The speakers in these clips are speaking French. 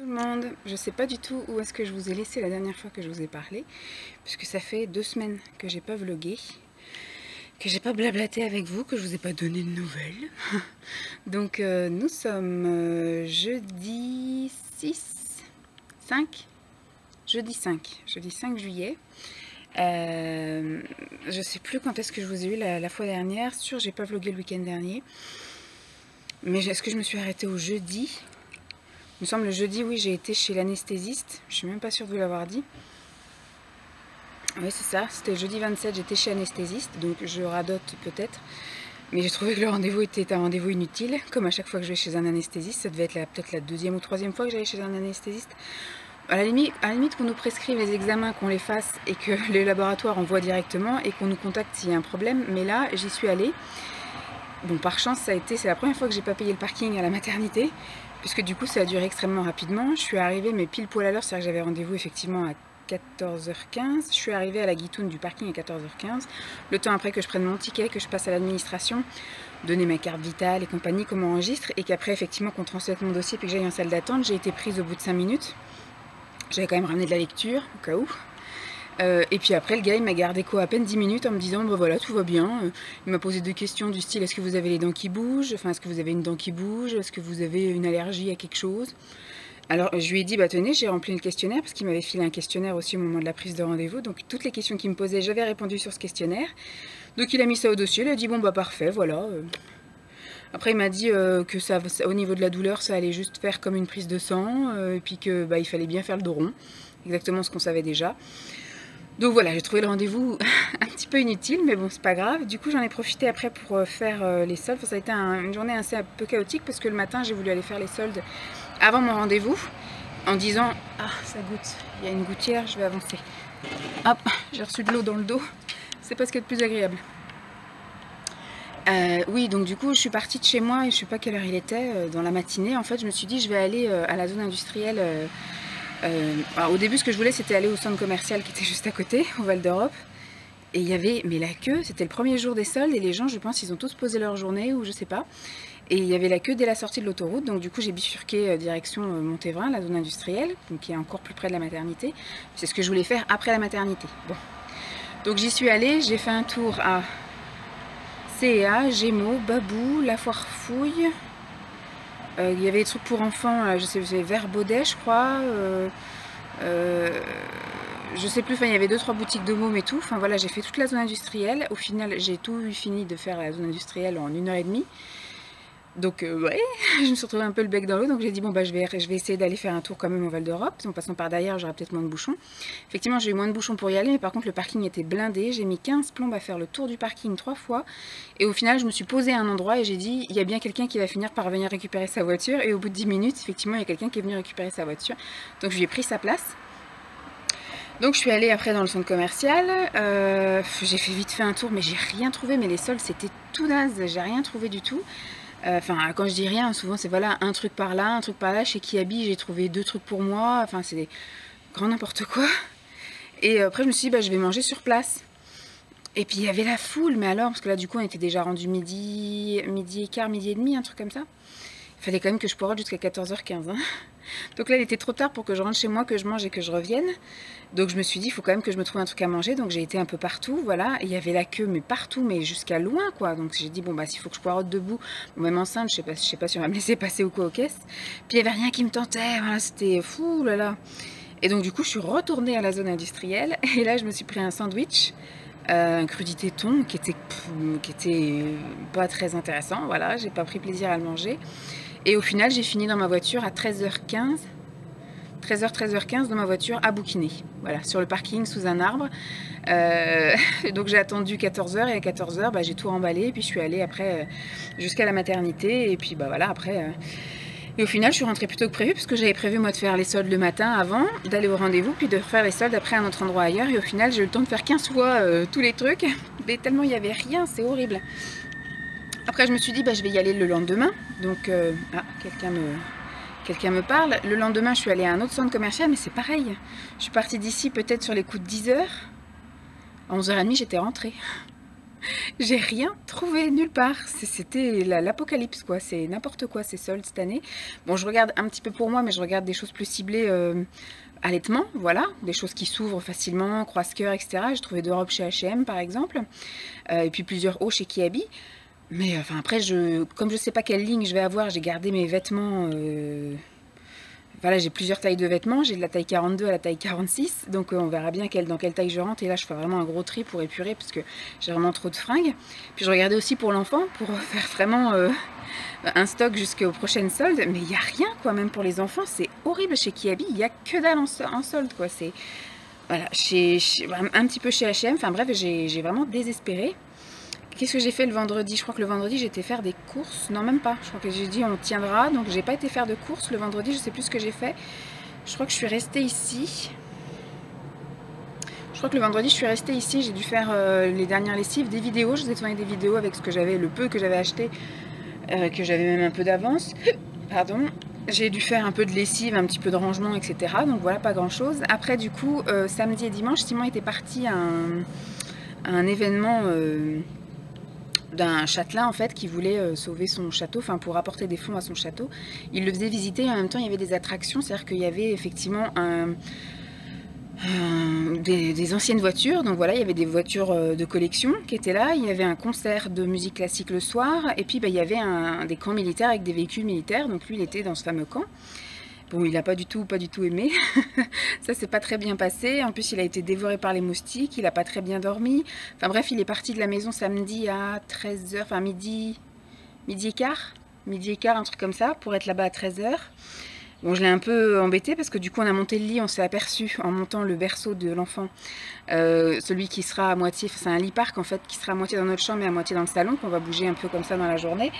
Tout le monde, je sais pas du tout où est-ce que je vous ai laissé la dernière fois que je vous ai parlé, puisque ça fait 2 semaines que j'ai pas vlogué, que j'ai pas blablaté avec vous, que je vous ai pas donné de nouvelles. Donc nous sommes jeudi 6, 5, jeudi 5 juillet. Je sais plus quand est-ce que je vous ai eu la fois dernière, sûr j'ai pas vlogué le week-end dernier, mais est-ce que je me suis arrêtée au jeudi? Il me semble le jeudi, oui, j'ai été chez l'anesthésiste. Je suis même pas sûre de vous l'avoir dit. Oui, c'est ça. C'était le jeudi 27, j'étais chez l'anesthésiste. Donc je radote peut-être. Mais j'ai trouvé que le rendez-vous était un rendez-vous inutile. Comme à chaque fois que je vais chez un anesthésiste. Ça devait être peut-être la deuxième ou troisième fois que j'allais chez un anesthésiste. À la limite qu'on nous prescrive les examens, qu'on les fasse et que les laboratoires envoient directement et qu'on nous contacte s'il y a un problème. Mais là, j'y suis allée. Bon, par chance, c'est la première fois que j'ai pas payé le parking à la maternité, puisque du coup, ça a duré extrêmement rapidement. Je suis arrivée, mais pile poil à l'heure, c'est-à-dire que j'avais rendez-vous effectivement à 14h15. Je suis arrivée à la guitoune du parking à 14h15. Le temps après que je prenne mon ticket, que je passe à l'administration, donner ma carte vitale et compagnie, qu'on m'enregistre, et qu'après, effectivement, qu'on transmette mon dossier puis que j'aille en salle d'attente, j'ai été prise au bout de 5 minutes. J'avais quand même ramené de la lecture, au cas où. Et puis après, le gars, il m'a gardé quoi, à peine 10 minutes en me disant, bah voilà, tout va bien. Il m'a posé 2 questions du style, est-ce que vous avez les dents qui bougent? Enfin, est-ce que vous avez une dent qui bouge? Est-ce que vous avez une allergie à quelque chose? Alors, je lui ai dit, bah tenez, j'ai rempli le questionnaire, parce qu'il m'avait filé un questionnaire aussi au moment de la prise de rendez-vous. Donc, toutes les questions qu'il me posait, j'avais répondu sur ce questionnaire. Donc, il a mis ça au dossier, il a dit, bon, bah parfait, voilà. Après, il m'a dit que ça, au niveau de la douleur, ça allait juste faire comme une prise de sang, et puis que bah, il fallait bien faire le dos rond. Exactement ce qu'on savait déjà. Donc voilà, j'ai trouvé le rendez-vous un petit peu inutile, mais bon, c'est pas grave. Du coup, j'en ai profité après pour faire les soldes. Enfin, ça a été une journée assez un peu chaotique parce que le matin, j'ai voulu aller faire les soldes avant mon rendez-vous en disant « Ah, ça goûte, il y a une gouttière, je vais avancer. » Hop, j'ai reçu de l'eau dans le dos. C'est pas ce qu'il y a de plus agréable. Oui, donc du coup, je suis partie de chez moi et je sais pas quelle heure il était, dans la matinée. En fait, je me suis dit, je vais aller à la zone industrielle. Alors, au début, ce que je voulais, c'était aller au centre commercial qui était juste à côté, au Val d'Europe. Et il y avait, mais la queue, c'était le premier jour des soldes et les gens, je pense, ils ont tous posé leur journée ou je sais pas. Et il y avait la queue dès la sortie de l'autoroute, donc du coup j'ai bifurqué direction Montévrain, la zone industrielle, donc qui est encore plus près de la maternité. C'est ce que je voulais faire après la maternité. Bon, donc j'y suis allée, j'ai fait un tour à C&A, Gémeaux, Babou, La Foire Fouille. Il y avait des trucs pour enfants, je sais, vers Baudet, je crois. Je sais plus, enfin il y avait 2-3 boutiques de mômes et tout. Enfin voilà, j'ai fait toute la zone industrielle. Au final, j'ai tout fini de faire la zone industrielle en 1h30. Donc ouais, je me suis retrouvée un peu le bec dans l'eau, donc j'ai dit bon bah je vais essayer d'aller faire un tour quand même au Val d'Europe. En passant par derrière, j'aurai peut-être moins de bouchons. Effectivement, j'ai eu moins de bouchons pour y aller, mais par contre le parking était blindé. J'ai mis 15 plombes à faire le tour du parking 3 fois. Et au final, je me suis posée à un endroit et j'ai dit il y a bien quelqu'un qui va finir par venir récupérer sa voiture. Et au bout de 10 minutes, effectivement, il y a quelqu'un qui est venu récupérer sa voiture. Donc je lui ai pris sa place. Donc je suis allée après dans le centre commercial, j'ai fait vite fait un tour mais j'ai rien trouvé, mais les soldes c'était tout naze, j'ai rien trouvé du tout. Enfin quand je dis rien, souvent c'est voilà un truc par là, chez Kiabi j'ai trouvé 2 trucs pour moi, enfin c'est grand n'importe quoi. Et après je me suis dit bah je vais manger sur place. Et puis il y avait la foule, mais alors, parce que là du coup on était déjà rendu midi et quart, midi et demi, un truc comme ça. Il fallait quand même que je poirote jusqu'à 14h15. Hein. Donc là, il était trop tard pour que je rentre chez moi, que je mange et que je revienne. Donc je me suis dit, il faut quand même que je me trouve un truc à manger. Donc j'ai été un peu partout, voilà. Et il y avait la queue, mais partout, mais jusqu'à loin, quoi. Donc j'ai dit, bon, bah, s'il faut que je poirote debout, bon, même enceinte, je sais pas si on va me laisser passer ou quoi aux caisses. Puis il n'y avait rien qui me tentait, voilà, c'était fou, là là. Et donc du coup, je suis retournée à la zone industrielle. Et là, je me suis pris un sandwich. Un crudité thon qui était pas très intéressant, voilà, j'ai pas pris plaisir à le manger. Et au final, j'ai fini dans ma voiture à 13h15 dans ma voiture à bouquiner, voilà, sur le parking sous un arbre. Donc j'ai attendu 14h et à 14h, bah, j'ai tout emballé et puis je suis allée après jusqu'à la maternité et puis bah voilà après. Et au final, je suis rentrée plus tôt que prévu parce que j'avais prévu moi de faire les soldes le matin avant, d'aller au rendez-vous, puis de refaire les soldes après à un autre endroit ailleurs. Et au final, j'ai eu le temps de faire 15 fois tous les trucs, mais tellement il n'y avait rien, c'est horrible. Après, je me suis dit, bah, je vais y aller le lendemain. Donc, ah, quelqu'un me parle. Le lendemain, je suis allée à un autre centre commercial, mais c'est pareil. Je suis partie d'ici peut-être sur les coups de 10h. À 11h30, j'étais rentrée. J'ai rien trouvé nulle part. C'était l'apocalypse, quoi. C'est n'importe quoi, ces soldes cette année. Bon, je regarde un petit peu pour moi, mais je regarde des choses plus ciblées. Allaitement, voilà, des choses qui s'ouvrent facilement, croise-cœur, etc. J'ai trouvé 2 robes chez H&M par exemple, et puis plusieurs hauts chez Kiabi. Mais enfin après, comme je sais pas quelle ligne je vais avoir, j'ai gardé mes vêtements. Voilà, j'ai plusieurs tailles de vêtements, j'ai de la taille 42 à la taille 46, donc on verra bien dans quelle taille je rentre. Et là, je fais vraiment un gros tri pour épurer parce que j'ai vraiment trop de fringues. Puis je regardais aussi pour l'enfant, pour faire vraiment un stock jusqu'aux prochaines soldes. Mais il n'y a rien, quoi, même pour les enfants. C'est horrible chez Kiabi, il n'y a que dalle en solde, quoi. C'est voilà, un petit peu chez H&M. Enfin bref, j'ai vraiment désespéré. Qu'est-ce que j'ai fait le vendredi? Je crois que le vendredi j'étais faire des courses. Non, même pas. Je crois que j'ai dit on tiendra. Donc j'ai pas été faire de courses le vendredi. Je sais plus ce que j'ai fait. Je crois que je suis restée ici. Je crois que le vendredi je suis restée ici. J'ai dû faire les dernières lessives, des vidéos. Je vous ai tourné des vidéos avec ce que j'avais, le peu que j'avais acheté, que j'avais même un peu d'avance. Pardon. J'ai dû faire un peu de lessive, un petit peu de rangement, etc. Donc voilà, pas grand chose. Après du coup, samedi et dimanche, Simon était parti à un événement... d'un châtelain en fait qui voulait sauver son château, enfin pour apporter des fonds à son château. Il le faisait visiter et en même temps il y avait des attractions, c'est-à-dire qu'il y avait effectivement des anciennes voitures, donc voilà, il y avait des voitures de collection qui étaient là, il y avait un concert de musique classique le soir, et puis il y avait des camps militaires avec des véhicules militaires, donc lui il était dans ce fameux camp. Bon, il n'a pas du tout aimé. Ça s'est pas très bien passé. En plus, il a été dévoré par les moustiques. Il n'a pas très bien dormi. Enfin bref, il est parti de la maison samedi à 13 h, enfin midi et quart. Midi et quart, un truc comme ça, pour être là-bas à 13 h. Bon, je l'ai un peu embêté parce que du coup, on a monté le lit. On s'est aperçu en montant le berceau de l'enfant, celui qui sera à moitié, c'est un lit parc en fait, qui sera à moitié dans notre chambre et à moitié dans le salon, qu'on va bouger un peu comme ça dans la journée.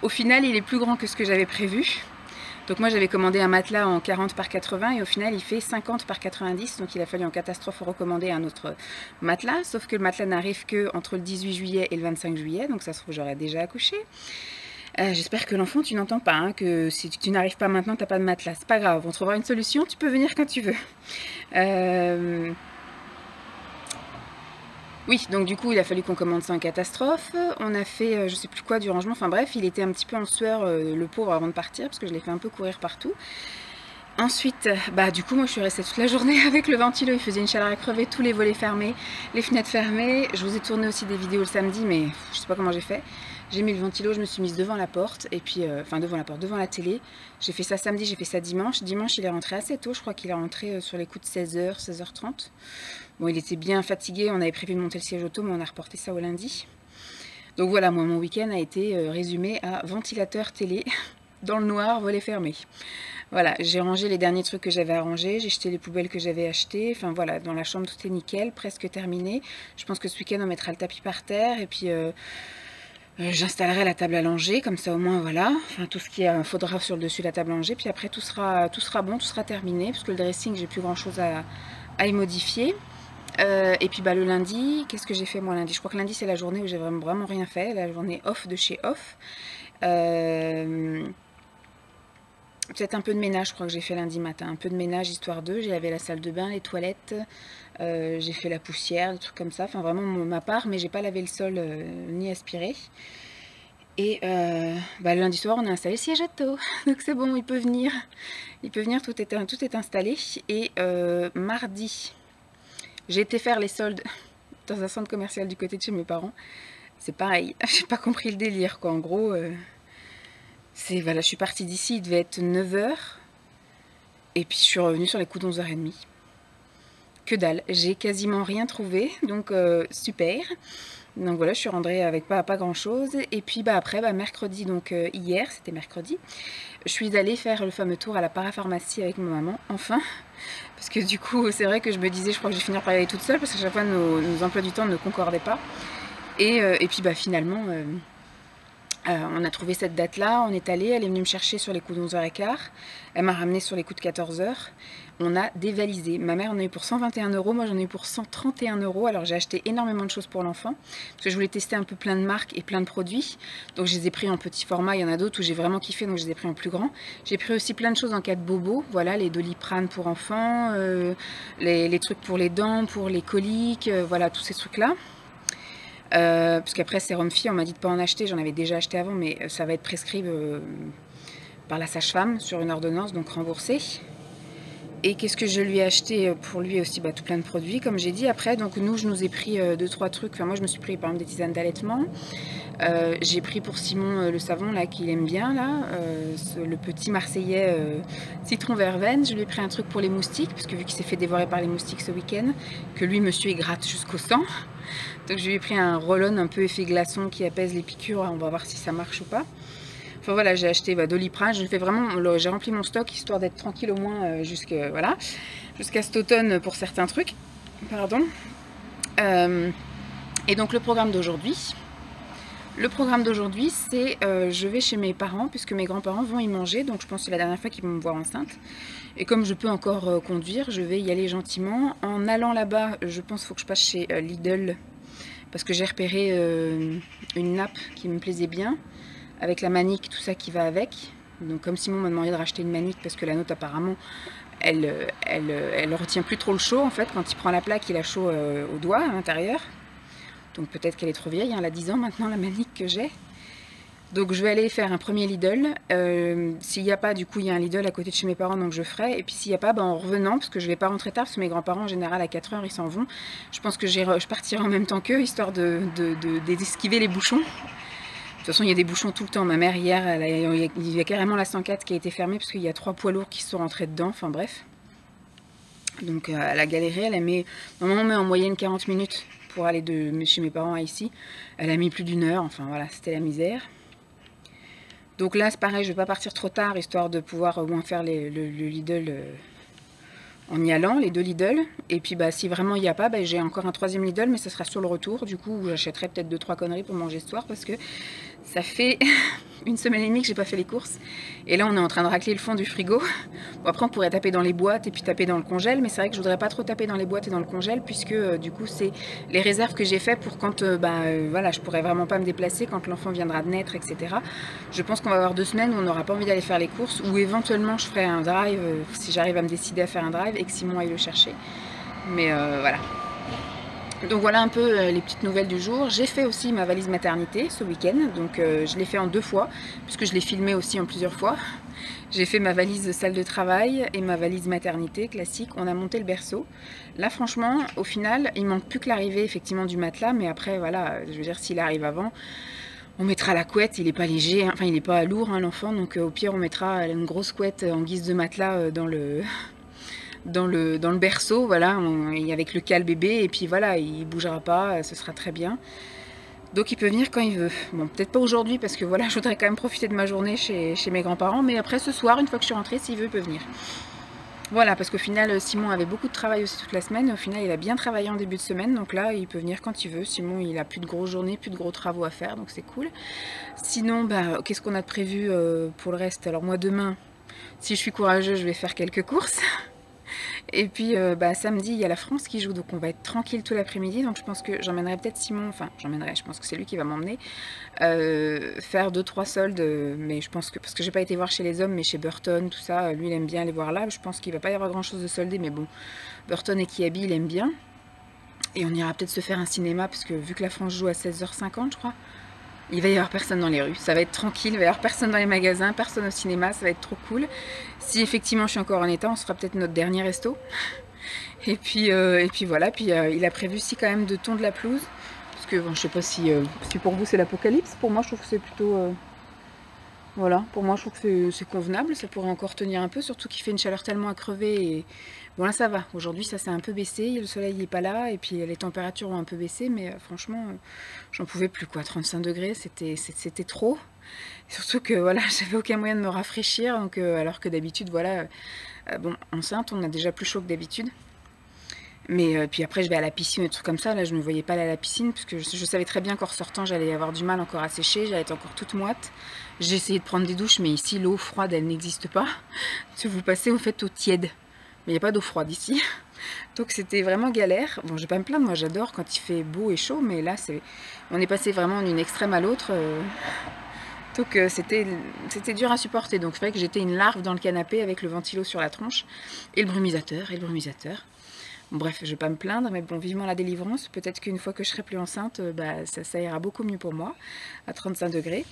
Au final, il est plus grand que ce que j'avais prévu. Donc moi j'avais commandé un matelas en 40 par 80 et au final il fait 50 par 90, donc il a fallu en catastrophe recommander un autre matelas, sauf que le matelas n'arrive que entre le 18 juillet et le 25 juillet, donc ça se trouve j'aurais déjà accouché. J'espère que l'enfant tu n'entends pas, hein, que si tu n'arrives pas maintenant t'as pas de matelas, c'est pas grave, on trouvera une solution, tu peux venir quand tu veux. Oui, donc du coup il a fallu qu'on commande ça en catastrophe. On a fait je sais plus quoi du rangement, enfin bref, il était un petit peu en sueur le pauvre avant de partir parce que je l'ai fait un peu courir partout. Ensuite, bah du coup moi je suis restée toute la journée avec le ventilo, il faisait une chaleur à crever, tous les volets fermés, les fenêtres fermées. Je vous ai tourné aussi des vidéos le samedi, mais je sais pas comment j'ai fait. J'ai mis le ventilo, je me suis mise devant la porte, et puis, enfin devant la porte, devant la télé. J'ai fait ça samedi, j'ai fait ça dimanche. Dimanche il est rentré assez tôt, je crois qu'il est rentré sur les coups de 16 h, 16 h 30. Bon, il était bien fatigué, on avait prévu de monter le siège auto, mais on a reporté ça au lundi. Donc voilà, moi mon week-end a été résumé à ventilateur, télé, dans le noir, volets fermés. Voilà, j'ai rangé les derniers trucs que j'avais à ranger, j'ai jeté les poubelles que j'avais achetées. Enfin voilà, dans la chambre tout est nickel, presque terminé. Je pense que ce week-end on mettra le tapis par terre et puis j'installerai la table à langer, comme ça au moins voilà. Enfin tout ce qu'il faudra sur le dessus de la table à langer, puis après tout sera bon, tout sera terminé, parce que le dressing j'ai plus grand chose à y modifier. Et puis bah le lundi, qu'est-ce que j'ai fait moi lundi? Je crois que lundi c'est la journée où j'ai vraiment rien fait, la journée off de chez off. Peut-être un peu de ménage, je crois que j'ai fait lundi matin, un peu de ménage histoire d'eux. J'ai lavé la salle de bain, les toilettes, j'ai fait la poussière, des trucs comme ça, enfin vraiment ma part, mais j'ai pas lavé le sol ni aspiré. Et bah, le lundi soir on a installé le siège auto, donc c'est bon, il peut venir, tout est installé. Et mardi, j'ai été faire les soldes dans un centre commercial du côté de chez mes parents. C'est pareil, j'ai pas compris le délire quoi. En gros, voilà, je suis partie d'ici, il devait être 9 h. Et puis je suis revenue sur les coups de 11 h 30. Que dalle, j'ai quasiment rien trouvé, donc super. Donc voilà, je suis rentrée avec pas grand chose. Et puis bah après, mercredi, donc hier, c'était mercredi, je suis allée faire le fameux tour à la parapharmacie avec ma maman, enfin. Parce que du coup, c'est vrai que je me disais, je crois que je vais finir par y aller toute seule, parce qu'à chaque fois, nos emplois du temps ne concordaient pas. Et puis bah finalement, on a trouvé cette date-là, on est allé, elle est venue me chercher sur les coups de 11 h 15. Elle m'a ramené sur les coups de 14 h. On a dévalisé. Ma mère en a eu pour 121 €, moi j'en ai eu pour 131 €. Alors j'ai acheté énormément de choses pour l'enfant, parce que je voulais tester un peu plein de marques et plein de produits. Donc je les ai pris en petit format, il y en a d'autres où j'ai vraiment kiffé, donc je les ai pris en plus grand. J'ai pris aussi plein de choses en cas de bobo, voilà, les Doliprane pour enfants, les trucs pour les dents, pour les coliques, voilà, tous ces trucs-là. Parce qu'après sérum Phi, on m'a dit de pas en acheter, j'en avais déjà acheté avant, mais ça va être prescrit par la sage-femme sur une ordonnance, donc remboursé. Et qu'est-ce que je lui ai acheté pour lui aussi, tout plein de produits, comme j'ai dit. Après, donc nous, je nous ai pris 2-3 trucs. Enfin, moi, je me suis pris par exemple des tisanes d'allaitement. J'ai pris pour Simon le savon là qu'il aime bien, là, le petit marseillais citron verveine. Je lui ai pris un truc pour les moustiques, parce que vu qu'il s'est fait dévorer par les moustiques ce week-end, que lui, monsieur, il gratte jusqu'au sang. Donc je lui ai pris un roll-on un peu effet glaçon qui apaise les piqûres. On va voir si ça marche ou pas. Enfin voilà, j'ai acheté Doliprane, j'ai rempli mon stock histoire d'être tranquille au moins jusqu'à cet automne pour certains trucs. Pardon. Et donc le programme d'aujourd'hui, c'est je vais chez mes parents puisque mes grands-parents vont y manger, donc je pense que c'est la dernière fois qu'ils vont me voir enceinte. Et comme je peux encore conduire, je vais y aller gentiment. En allant là-bas, je pense qu'il faut que je passe chez Lidl parce que j'ai repéré une nappe qui me plaisait bien, avec la manique, tout ça qui va avec. Donc comme Simon m'a demandé de racheter une manique parce que la nôtre apparemment elle retient plus trop le chaud en fait. Quand il prend la plaque, il a chaud au doigt à l'intérieur. Donc peut-être qu'elle est trop vieille, elle a 10 ans maintenant la manique que j'ai. Donc je vais aller faire un premier Lidl. S'il n'y a pas, du coup il y a un Lidl à côté de chez mes parents, donc je ferai. Et puis s'il n'y a pas, en revenant, parce que je vais pas rentrer tard, parce que mes grands-parents en général à 4 h ils s'en vont. Je pense que je partirai en même temps qu'eux, histoire d'esquiver les bouchons. De toute façon, il y a des bouchons tout le temps. Ma mère, hier, il y a carrément la 104 qui a été fermée parce qu'il y a 3 poids lourds qui sont rentrés dedans. Enfin bref. Donc elle a galéré. Normalement, on met en moyenne 40 minutes pour aller de chez mes parents à ici. Elle a mis plus d'1 heure. Enfin voilà, c'était la misère. Donc là, c'est pareil, je ne vais pas partir trop tard, histoire de pouvoir au moins faire le Lidl en y allant, les 2 Lidl. Et puis si vraiment il n'y a pas, j'ai encore un 3e Lidl, mais ça sera sur le retour. Du coup, j'achèterai peut-être 2-3 conneries pour manger ce soir, parce que ça fait 1 semaine et demie que j'ai pas fait les courses. Et là, on est en train de racler le fond du frigo. Bon, après, on pourrait taper dans les boîtes et puis taper dans le congèle, mais c'est vrai que je voudrais pas trop taper dans les boîtes et dans le congèle, puisque du coup, c'est les réserves que j'ai fait pour quand voilà, je pourrais vraiment pas me déplacer, quand l'enfant viendra de naître, etc. Je pense qu'on va avoir 2 semaines où on n'aura pas envie d'aller faire les courses, ou éventuellement je ferai un drive, si j'arrive à me décider à faire un drive et que Simon aille le chercher. Mais voilà. Donc voilà un peu les petites nouvelles du jour. J'ai fait aussi ma valise maternité ce week-end, donc je l'ai fait en 2 fois, puisque je l'ai filmé aussi en plusieurs fois. J'ai fait ma valise salle de travail et ma valise maternité classique. On a monté le berceau. Là franchement, au final, il manque plus que l'arrivée effectivement du matelas, mais après voilà, je veux dire, s'il arrive avant, on mettra la couette. Il n'est pas léger, enfin il n'est pas lourd l'enfant, donc au pire on mettra une grosse couette en guise de matelas dans le berceau, voilà, avec le cale bébé, et puis voilà, il bougera pas, ce sera très bien. Donc il peut venir quand il veut. Bon, peut-être pas aujourd'hui, parce que voilà, je voudrais quand même profiter de ma journée chez mes grands-parents, mais après ce soir, une fois que je suis rentrée, s'il veut, il peut venir. Voilà, parce qu'au final, Simon avait beaucoup de travail aussi toute la semaine, au final, il a bien travaillé en début de semaine, donc là, il peut venir quand il veut. Simon, il a plus de grosses journées, plus de gros travaux à faire, donc c'est cool. Sinon, qu'est-ce qu'on a de prévu pour le reste? Alors moi, demain, si je suis courageuse, je vais faire quelques courses. Et puis samedi, il y a la France qui joue, donc on va être tranquille tout l'après-midi. Donc je pense que j'emmènerai peut-être Simon, enfin j'emmènerai, je pense que c'est lui qui va m'emmener, faire 2-3 soldes. Mais je pense que, parce que j'ai pas été voir chez les hommes, mais chez Burton, tout ça, lui il aime bien aller voir là. Je pense qu'il va pas y avoir grand chose de soldé, mais bon, Burton et Kiabi, il aime bien. Et on ira peut-être se faire un cinéma, parce que vu que la France joue à 16h50, je crois, il va y avoir personne dans les rues, ça va être tranquille, il va y avoir personne dans les magasins, personne au cinéma, ça va être trop cool. Si effectivement je suis encore en état, on se fera peut-être notre dernier resto. Et puis voilà, puis il a prévu si quand même de tondre la pelouse. Parce que bon, je sais pas si pour vous c'est l'apocalypse, pour moi je trouve que c'est plutôt... voilà, pour moi je trouve que c'est convenable, ça pourrait encore tenir un peu, surtout qu'il fait une chaleur tellement à crever. Et bon là ça va, aujourd'hui ça s'est un peu baissé, le soleil n'est pas là, et puis les températures ont un peu baissé, mais franchement j'en pouvais plus quoi, 35 degrés c'était trop. Surtout que voilà, j'avais aucun moyen de me rafraîchir, donc, alors que d'habitude voilà, bon enceinte on a déjà plus chaud que d'habitude. Mais puis après je vais à la piscine et des trucs comme ça, là je ne me voyais pas aller à la piscine, parce que je savais très bien qu'en ressortant j'allais avoir du mal encore à sécher, j'allais être encore toute moite. J'ai essayé de prendre des douches, mais ici l'eau froide elle n'existe pas. Si vous passez en fait eau tiède, mais il n'y a pas d'eau froide ici. Donc c'était vraiment galère. Bon, je vais pas me plaindre, moi j'adore quand il fait beau et chaud, mais là on est passé vraiment d'une extrême à l'autre. Donc c'était dur à supporter. Donc c'est vrai que j'étais une larve dans le canapé avec le ventilo sur la tronche et le brumisateur. Bref, je vais pas me plaindre, mais bon, vivement la délivrance. Peut-être qu'une fois que je serai plus enceinte, ça ira beaucoup mieux pour moi, à 35 degrés.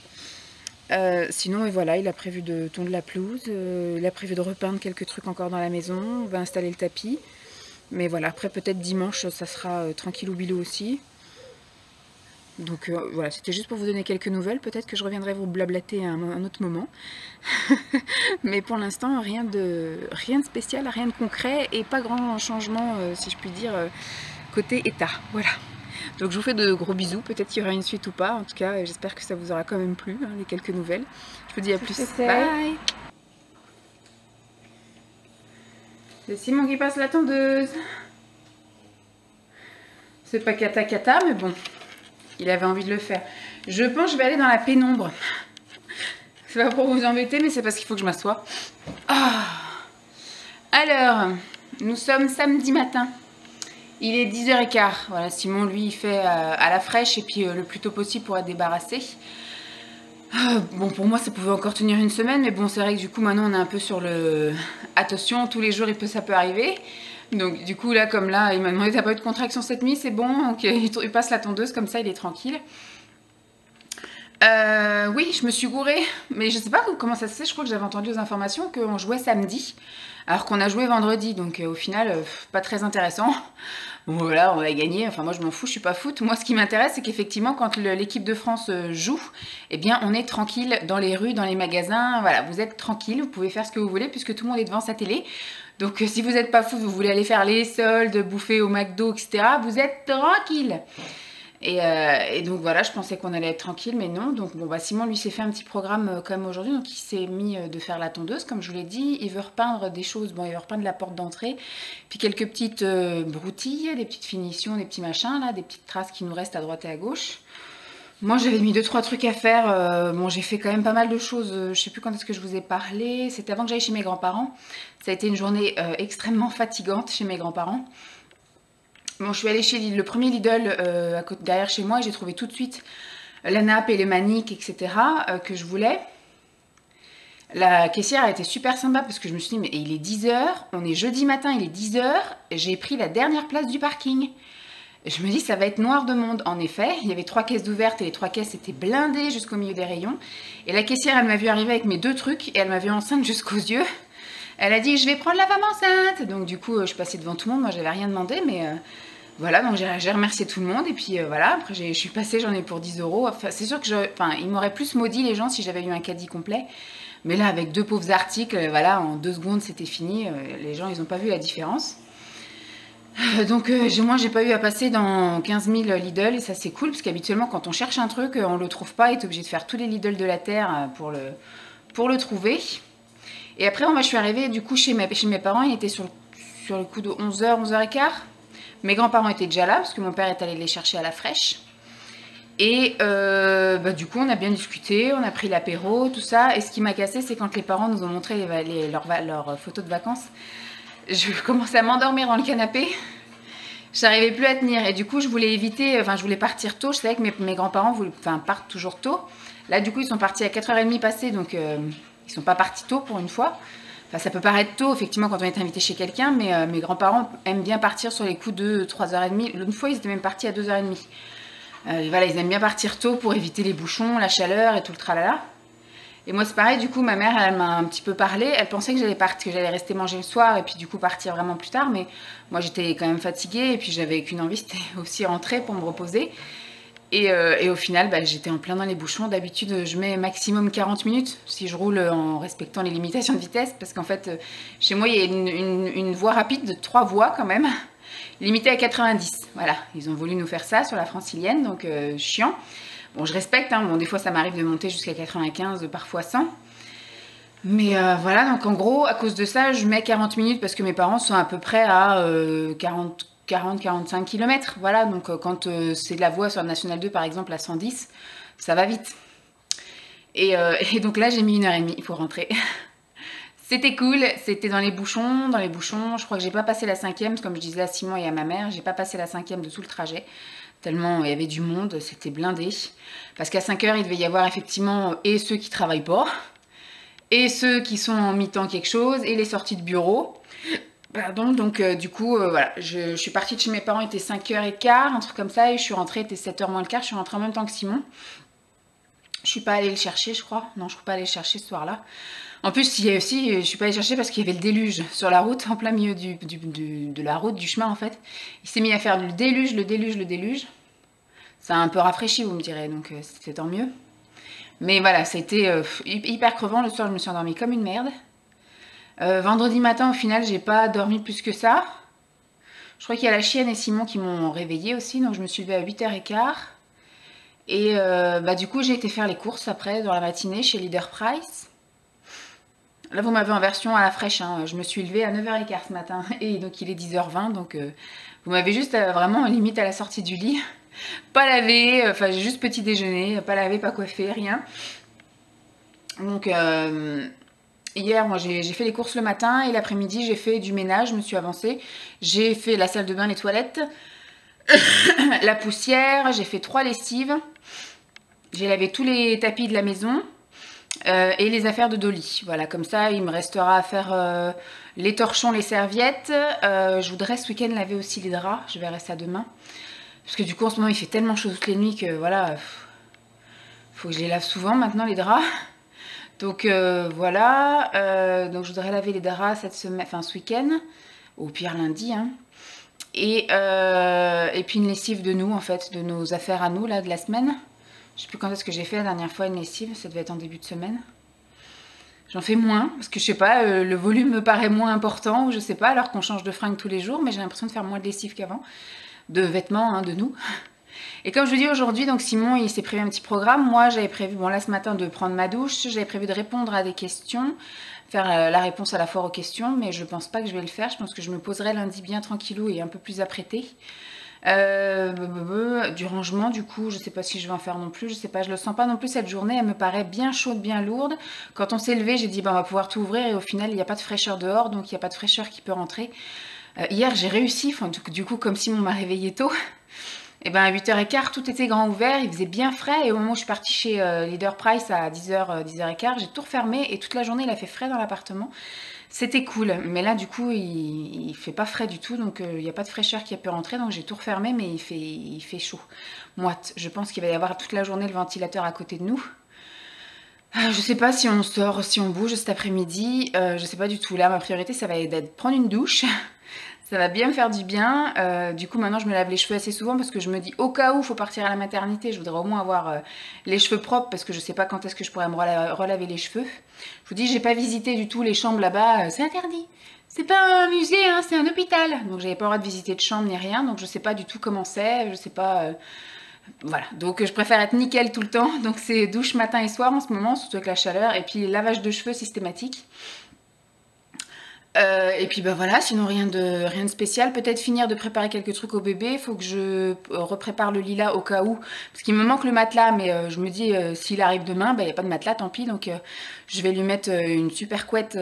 Sinon, et voilà, il a prévu de tondre la pelouse, il a prévu de repeindre quelques trucs encore dans la maison, on va installer le tapis. Mais voilà, après peut-être dimanche, ça sera tranquillou bilou aussi. Donc voilà, c'était juste pour vous donner quelques nouvelles. Peut-être que je reviendrai vous blablater à un autre moment. Mais pour l'instant, rien de spécial, rien de concret et pas grand changement, si je puis dire, côté état. Voilà. Donc je vous fais de gros bisous. Peut-être qu'il y aura une suite ou pas. En tout cas, j'espère que ça vous aura quand même plu, hein, les quelques nouvelles. Je vous dis à plus. Bye. C'est Simon qui passe la tondeuse. C'est pas cata, mais bon. Il avait envie de le faire. Je pense que je vais aller dans la pénombre. C'est pas pour vous embêter, mais c'est parce qu'il faut que je m'assoie. Ah. Alors, nous sommes samedi matin. Il est 10h15. Voilà, Simon, lui, il fait à la fraîche et puis le plus tôt possible pour être débarrassé. Bon, pour moi, ça pouvait encore tenir une semaine, mais bon, c'est vrai que du coup, maintenant, on est un peu sur le... Attention, tous les jours, ça peut arriver. Donc du coup là comme là il m'a demandé t'as pas eu de contraction cette nuit, c'est bon, donc il passe la tondeuse comme ça il est tranquille. Oui je me suis gourée, mais je sais pas comment ça se fait, je crois que j'avais entendu aux informations qu'on jouait samedi alors qu'on a joué vendredi, donc au final pas très intéressant. Bon voilà on a gagné, enfin moi je m'en fous, je suis pas foot. Moi ce qui m'intéresse c'est qu'effectivement quand l'équipe de France joue, eh bien on est tranquille dans les rues, dans les magasins, voilà vous êtes tranquille, vous pouvez faire ce que vous voulez puisque tout le monde est devant sa télé. Donc si vous n'êtes pas fou, vous voulez aller faire les soldes, bouffer au McDo, etc., vous êtes tranquille. Et donc voilà, je pensais qu'on allait être tranquille, mais non. Donc bon, bah Simon lui s'est fait un petit programme comme aujourd'hui, donc il s'est mis de faire la tondeuse, comme je vous l'ai dit. Il veut repeindre des choses, bon il veut repeindre la porte d'entrée, puis quelques petites broutilles, des petites finitions, des petits machins là, des petites traces qui nous restent à droite et à gauche. Moi j'avais mis 2-3 trucs à faire, bon j'ai fait quand même pas mal de choses, je sais plus quand est-ce que je vous ai parlé, c'était avant que j'aille chez mes grands-parents. Ça a été une journée extrêmement fatigante chez mes grands-parents. Bon je suis allée chez le premier Lidl derrière chez moi et j'ai trouvé tout de suite la nappe et les maniques etc. Que je voulais. La caissière a été super sympa parce que je me suis dit mais il est 10h, on est jeudi matin, il est 10h, j'ai pris la dernière place du parking. Je me dis ça va être noir de monde. En effet, il y avait 3 caisses d'ouvertes et les 3 caisses étaient blindées jusqu'au milieu des rayons. Et la caissière, elle m'a vu arriver avec mes 2 trucs et elle m'a vu enceinte jusqu'aux yeux. Elle a dit je vais prendre la femme enceinte. Donc du coup, je passais devant tout le monde. Moi, j'avais rien demandé, mais voilà. Donc j'ai remercié tout le monde et puis voilà. Après, je suis passée, j'en ai pour 10 €. Enfin, c'est sûr que ils m'auraient plus maudit les gens si j'avais eu un caddie complet. Mais là, avec 2 pauvres articles, voilà, en 2 secondes, c'était fini. Les gens, ils n'ont pas vu la différence. Donc moi j'ai pas eu à passer dans 15 000 Lidl et ça c'est cool parce qu'habituellement quand on cherche un truc on le trouve pas et t'es obligé de faire tous les Lidl de la terre pour le trouver. Et après moi je suis arrivée du coup chez mes parents, ils étaient sur le coup de 11h, 11h15. Mes grands-parents étaient déjà là parce que mon père est allé les chercher à la fraîche. Et du coup on a bien discuté, on a pris l'apéro, tout ça. Et ce qui m'a cassé c'est quand les parents nous ont montré leurs photos de vacances. Je commençais à m'endormir dans le canapé. J'arrivais plus à tenir. Et du coup, je voulais éviter... Enfin, je voulais partir tôt. Je savais que mes grands-parents partent toujours tôt. Là, du coup, ils sont partis à 4h30 passées. Donc, ils sont pas partis tôt pour une fois. Enfin, ça peut paraître tôt, effectivement, quand on est invité chez quelqu'un. Mais mes grands-parents aiment bien partir sur les coups de 3h30. L'autre fois, ils étaient même partis à 2h30. Voilà, ils aiment bien partir tôt pour éviter les bouchons, la chaleur et tout le tralala. Et moi c'est pareil, du coup ma mère elle m'a un petit peu parlé, elle pensait que j'allais rester manger le soir et puis du coup partir vraiment plus tard, mais moi j'étais quand même fatiguée et puis j'avais qu'une envie, c'était aussi rentrer pour me reposer. Et au final j'étais en plein dans les bouchons. D'habitude je mets maximum 40 minutes si je roule en respectant les limitations de vitesse, parce qu'en fait chez moi il y a une voie rapide de 3 voies quand même, limitée à 90. Voilà, ils ont voulu nous faire ça sur la francilienne, donc chiant. Bon, je respecte, hein. Bon, des fois ça m'arrive de monter jusqu'à 95, parfois 100. Mais voilà, donc en gros, à cause de ça, je mets 40 minutes parce que mes parents sont à peu près à 40-45 km. Voilà, donc quand c'est de la voie sur le National 2 par exemple à 110, ça va vite. Et donc là, j'ai mis 1h30 pour rentrer. C'était cool, c'était dans les bouchons. Je crois que j'ai pas passé la 5e, comme je disais à Simon et à ma mère, j'ai pas passé la 5e de tout le trajet. Tellement il y avait du monde, c'était blindé. Parce qu'à 5h, il devait y avoir effectivement et ceux qui travaillent pas, et ceux qui sont en mi-temps quelque chose, et les sorties de bureau. Pardon, donc du coup, voilà, je suis partie de chez mes parents, il était 5h15, un truc comme ça, et je suis rentrée, il était 7h moins le quart, je suis rentrée en même temps que Simon. Je suis pas allée le chercher, je crois. Non, je ne suis pas allée le chercher ce soir-là. En plus, il y a aussi, je suis pas allée chercher parce qu'il y avait le déluge sur la route, en plein milieu de la route, du chemin en fait. Il s'est mis à faire le déluge, le déluge, le déluge. Ça a un peu rafraîchi, vous me direz, donc c'était tant mieux. Mais voilà, c'était hyper crevant. Le soir, je me suis endormie comme une merde. Vendredi matin, au final, j'ai pas dormi plus que ça. Je crois qu'il y a la chienne et Simon qui m'ont réveillée aussi, donc je me suis levée à 8h15. Et bah, du coup, j'ai été faire les courses après, dans la matinée, chez Leader Price. Là, vous m'avez en version à la fraîche, hein. Je me suis levée à 9h15 ce matin, et donc il est 10h20, donc vous m'avez juste vraiment limite à la sortie du lit. Pas lavé, enfin j'ai juste petit déjeuner, pas lavé, pas coiffé, rien. Donc hier, moi j'ai fait les courses le matin, et l'après-midi j'ai fait du ménage, je me suis avancée. J'ai fait la salle de bain, les toilettes, la poussière, j'ai fait 3 lessives. J'ai lavé tous les tapis de la maison. Et les affaires de Dolly. Voilà, comme ça, il me restera à faire les torchons, les serviettes. Je voudrais ce week-end laver aussi les draps. Je verrai ça demain. Parce que du coup, en ce moment, il fait tellement chaud toutes les nuits que voilà, faut que je les lave souvent maintenant, les draps. Donc voilà. Donc je voudrais laver les draps cette semaine, enfin ce week-end. Au pire lundi. Hein. Et puis une lessive de nous, en fait, de nos affaires à nous, là, de la semaine. Je sais plus quand est-ce que j'ai fait la dernière fois une lessive, ça devait être en début de semaine. J'en fais moins, parce que je sais pas, le volume me paraît moins important, ou je sais pas, alors qu'on change de fringues tous les jours, mais j'ai l'impression de faire moins de lessive qu'avant. De vêtements, hein, de nous. Et comme je vous dis aujourd'hui, donc Simon, il s'est prévu un petit programme. Moi, j'avais prévu, bon là ce matin, de prendre ma douche. J'avais prévu de répondre à des questions, faire la réponse à la fois aux questions, mais je pense pas que je vais le faire. Je pense que je me poserai lundi bien tranquillou et un peu plus apprêtée. Du rangement, du coup, je sais pas si je vais en faire non plus, je sais pas, je le sens pas non plus cette journée, elle me paraît bien chaude, bien lourde. Quand on s'est levé, j'ai dit, bah, on va pouvoir tout ouvrir, et au final, il n'y a pas de fraîcheur dehors, donc il n'y a pas de fraîcheur qui peut rentrer. Hier, j'ai réussi, enfin, du coup, comme Simon m'a réveillé tôt, et ben à 8h15, tout était grand ouvert, il faisait bien frais, et au moment où je suis partie chez Leader Price à 10h, 10h15, j'ai tout refermé, et toute la journée, il a fait frais dans l'appartement. C'était cool, mais là du coup il fait pas frais du tout, donc il n'y a pas de fraîcheur qui a pu rentrer, donc j'ai tout refermé, mais il fait chaud, moite. Je pense qu'il va y avoir toute la journée le ventilateur à côté de nous. Je sais pas si on sort, si on bouge cet après-midi, je sais pas du tout. Là ma priorité ça va être de prendre une douche. Ça va bien me faire du bien. Du coup, maintenant, je me lave les cheveux assez souvent parce que je me dis, au cas où il faut partir à la maternité, je voudrais au moins avoir les cheveux propres parce que je sais pas quand est-ce que je pourrais me relaver les cheveux. Je vous dis, j'ai pas visité du tout les chambres là-bas. C'est interdit. C'est pas un musée, hein, c'est un hôpital. Donc, j'avais pas le droit de visiter de chambre ni rien. Donc, je sais pas du tout comment c'est. Je sais pas. Voilà. Donc, je préfère être nickel tout le temps. Donc, c'est douche matin et soir en ce moment, surtout avec la chaleur. Et puis, lavage de cheveux systématique. Et puis bah voilà, sinon rien de spécial. Peut-être finir de préparer quelques trucs au bébé. Il faut que je reprépare le lilas au cas où. Parce qu'il me manque le matelas, mais je me dis s'il arrive demain, bah, il n'y a pas de matelas, tant pis. Donc je vais lui mettre une super couette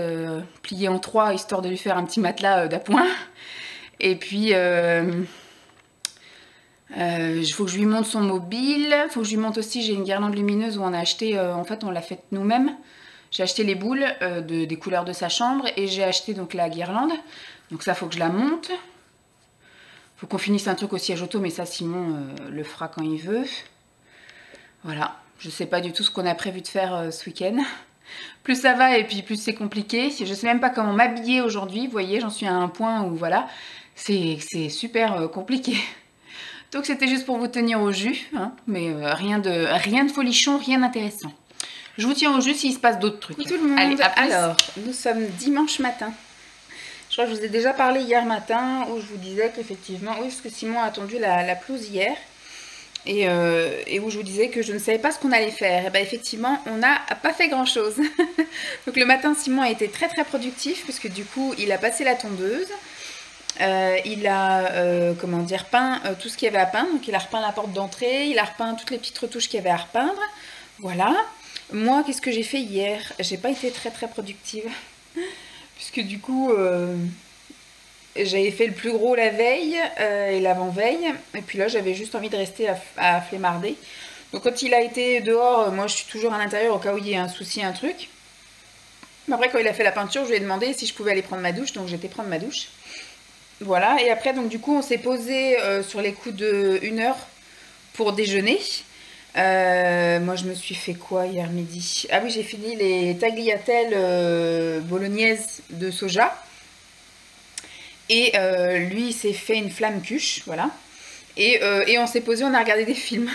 pliée en 3, histoire de lui faire un petit matelas d'appoint. Et puis il faut que je lui monte son mobile. Il faut que je lui monte aussi, j'ai une guirlande lumineuse où on a acheté, en fait on l'a faite nous-mêmes. J'ai acheté les boules des couleurs de sa chambre et j'ai acheté donc la guirlande. Donc ça, faut que je la monte. Faut qu'on finisse un truc au siège auto, mais ça, Simon le fera quand il veut. Voilà. Je sais pas du tout ce qu'on a prévu de faire ce week-end. Plus ça va et puis plus c'est compliqué. Je sais même pas comment m'habiller aujourd'hui. Vous voyez, j'en suis à un point où voilà, c'est super compliqué. Donc c'était juste pour vous tenir au jus, hein, mais rien de folichon, rien d'intéressant. Je vous tiens au jus s'il se passe d'autres trucs. Coucou tout le monde. Allez, alors, nous sommes dimanche matin. Je crois que je vous ai déjà parlé hier matin où je vous disais qu'effectivement, oui, parce que Simon a attendu la pelouse hier et où je vous disais que je ne savais pas ce qu'on allait faire. Et bien effectivement, on n'a pas fait grand chose. Donc le matin, Simon a été très productif puisque du coup, il a passé la tondeuse. Il a, comment dire, peint tout ce qu'il y avait à peindre. Donc il a repeint la porte d'entrée, il a repeint toutes les petites retouches qu'il y avait à repeindre. Voilà. Moi, qu'est-ce que j'ai fait hier? J'ai pas été très productive. Puisque du coup, j'avais fait le plus gros la veille et l'avant-veille. Et puis là, j'avais juste envie de rester à flemmarder. Donc quand il a été dehors, moi je suis toujours à l'intérieur au cas où il y ait un souci, un truc. Mais après, quand il a fait la peinture, je lui ai demandé si je pouvais aller prendre ma douche, donc j'étais prendre ma douche. Voilà, et après, donc du coup, on s'est posé sur les coups de 1 heure pour déjeuner. Moi, je me suis fait quoi hier midi? Ah oui, j'ai fini les tagliatelles bolognaises de soja. Et lui, il s'est fait une flamme cuche, voilà. Et on s'est posé, on a regardé des films.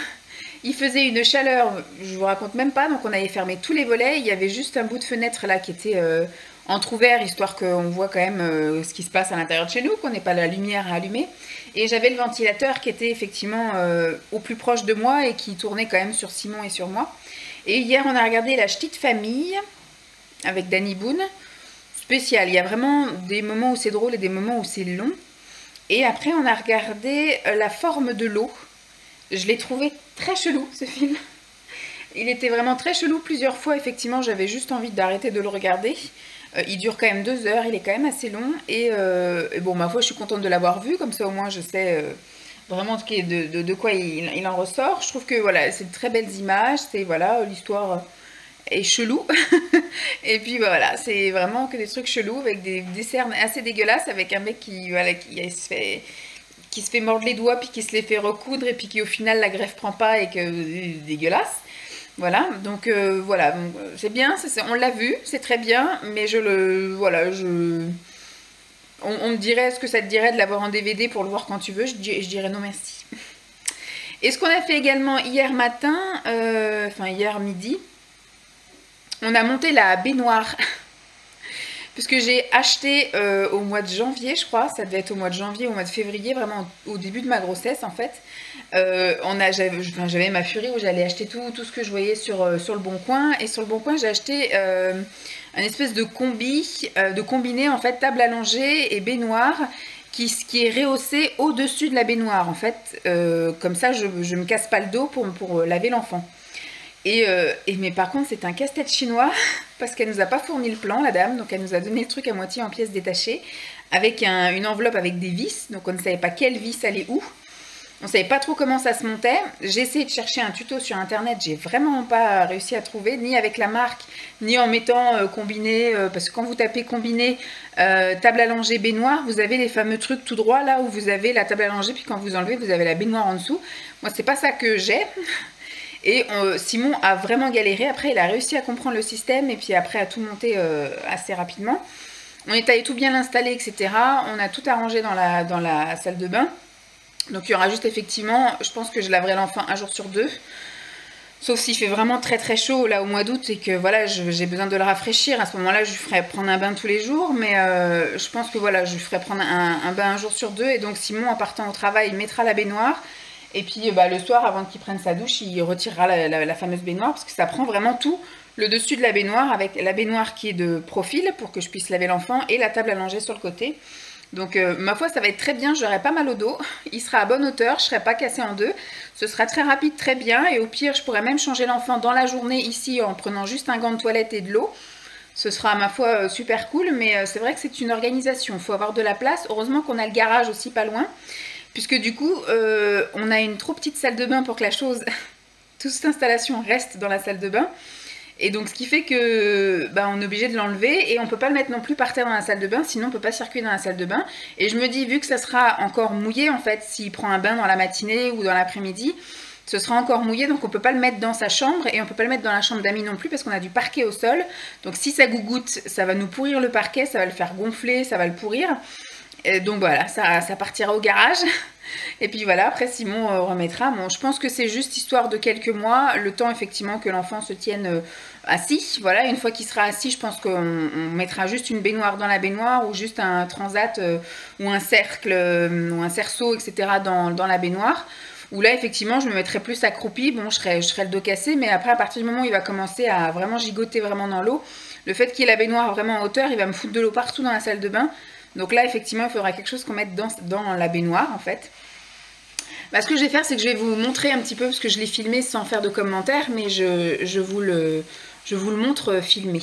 Il faisait une chaleur, je vous raconte même pas, donc on avait fermé tous les volets. Il y avait juste un bout de fenêtre là qui était entrouvert, histoire qu'on voit quand même ce qui se passe à l'intérieur de chez nous, qu'on n'ait pas la lumière à allumer. Et j'avais le ventilateur qui était effectivement au plus proche de moi et qui tournait quand même sur Simon et sur moi. Et hier, on a regardé La Ch'tite Famille avec Danny Boone. Spécial, il y a vraiment des moments où c'est drôle et des moments où c'est long. Et après, on a regardé La Forme de l'eau. Je l'ai trouvé très chelou, ce film. Il était vraiment très chelou plusieurs fois. Effectivement, j'avais juste envie d'arrêter de le regarder. Il dure quand même 2 heures, il est quand même assez long. Et bon, ma foi, je suis contente de l'avoir vu. Comme ça, au moins, je sais vraiment de quoi il en ressort. Je trouve que voilà, c'est de très belles images. C'est voilà, l'histoire est chelou. Et puis voilà, c'est vraiment que des trucs chelous avec des cernes assez dégueulasses, avec un mec voilà, qui se fait mordre les doigts, puis qui se les fait recoudre, et puis qui au final la greffe prend pas et que dégueulasse. Voilà, donc voilà, c'est bien, on l'a vu, c'est très bien, mais on me dirait, est-ce que ça te dirait de l'avoir en DVD pour le voir quand tu veux? Je dirais non merci. Et ce qu'on a fait également hier matin, enfin hier midi, on a monté la baignoire. Puisque j'ai acheté au mois de janvier, je crois, ça devait être au mois de janvier, au mois de février, vraiment au début de ma grossesse en fait. J'avais ma furie où j'allais acheter tout ce que je voyais sur le Bon Coin. Et sur le Bon Coin, j'ai acheté un espèce de combiné en fait, table allongée et baignoire qui est rehaussé au-dessus de la baignoire en fait. Comme ça, je me casse pas le dos pour laver l'enfant. Mais par contre, c'est un casse-tête chinois parce qu'elle nous a pas fourni le plan, la dame. Donc, elle nous a donné le truc à moitié en pièces détachées avec une enveloppe avec des vis. Donc, on ne savait pas quelle vis allait où. On savait pas trop comment ça se montait. J'ai essayé de chercher un tuto sur internet. J'ai vraiment pas réussi à trouver, ni avec la marque, ni en mettant combiné. Parce que quand vous tapez combiné table allongée baignoire, vous avez les fameux trucs tout droit là où vous avez la table allongée. Puis quand vous enlevez, vous avez la baignoire en dessous. Moi, c'est pas ça que j'ai. Et Simon a vraiment galéré. Après, il a réussi à comprendre le système et puis après à tout monter assez rapidement. On est allé tout bien l'installer, etc. On a tout arrangé dans la salle de bain. Donc il y aura juste effectivement, je pense que je laverai l'enfant 1 jour sur 2. Sauf s'il fait vraiment très très chaud là au mois d'août et que voilà, j'ai besoin de le rafraîchir. À ce moment-là, je lui ferai prendre un bain tous les jours. Mais je pense que voilà, je lui ferai prendre un bain 1 jour sur 2. Et donc Simon, en partant au travail, il mettra la baignoire. Et puis le soir, avant qu'il prenne sa douche, il retirera la fameuse baignoire parce que ça prend vraiment tout le dessus de la baignoire avec la baignoire qui est de profil pour que je puisse laver l'enfant et la table allongée sur le côté. Donc ma foi, ça va être très bien, j'aurai pas mal au dos, il sera à bonne hauteur, je serai pas cassée en deux, ce sera très rapide, très bien, et au pire, je pourrais même changer l'enfant dans la journée ici en prenant juste un gant de toilette et de l'eau. Ce sera à ma foi super cool, mais c'est vrai que c'est une organisation, il faut avoir de la place. Heureusement qu'on a le garage aussi pas loin, puisque du coup, on a une trop petite salle de bain pour que toute cette installation reste dans la salle de bain. Et donc ce qui fait que on est obligé de l'enlever et on peut pas le mettre non plus par terre dans la salle de bain, sinon on peut pas circuler dans la salle de bain. Et je me dis, vu que ça sera encore mouillé en fait, s'il prend un bain dans la matinée ou dans l'après-midi, ce sera encore mouillé, donc on peut pas le mettre dans sa chambre et on peut pas le mettre dans la chambre d'amis non plus parce qu'on a du parquet au sol. Donc si ça gougoute, ça va nous pourrir le parquet, ça va le faire gonfler, ça va le pourrir. Et donc voilà, ça partira au garage. Et puis voilà, après Simon remettra. Bon, je pense que c'est juste histoire de quelques mois, le temps effectivement que l'enfant se tienne assis. Voilà, une fois qu'il sera assis, je pense qu'on mettra juste une baignoire dans la baignoire ou juste un transat ou un cercle ou un cerceau, etc. dans la baignoire. Où là, effectivement, je me mettrai plus accroupie. Bon, je serai le dos cassé, mais après, à partir du moment où il va commencer à vraiment gigoter vraiment dans l'eau, le fait qu'il y ait la baignoire vraiment en hauteur, il va me foutre de l'eau partout dans la salle de bain. Donc là, effectivement, il faudra quelque chose qu'on mette dans la baignoire, en fait. Ce que je vais faire, c'est que je vais vous montrer un petit peu, parce que je l'ai filmé sans faire de commentaires, mais je vous le montre filmé.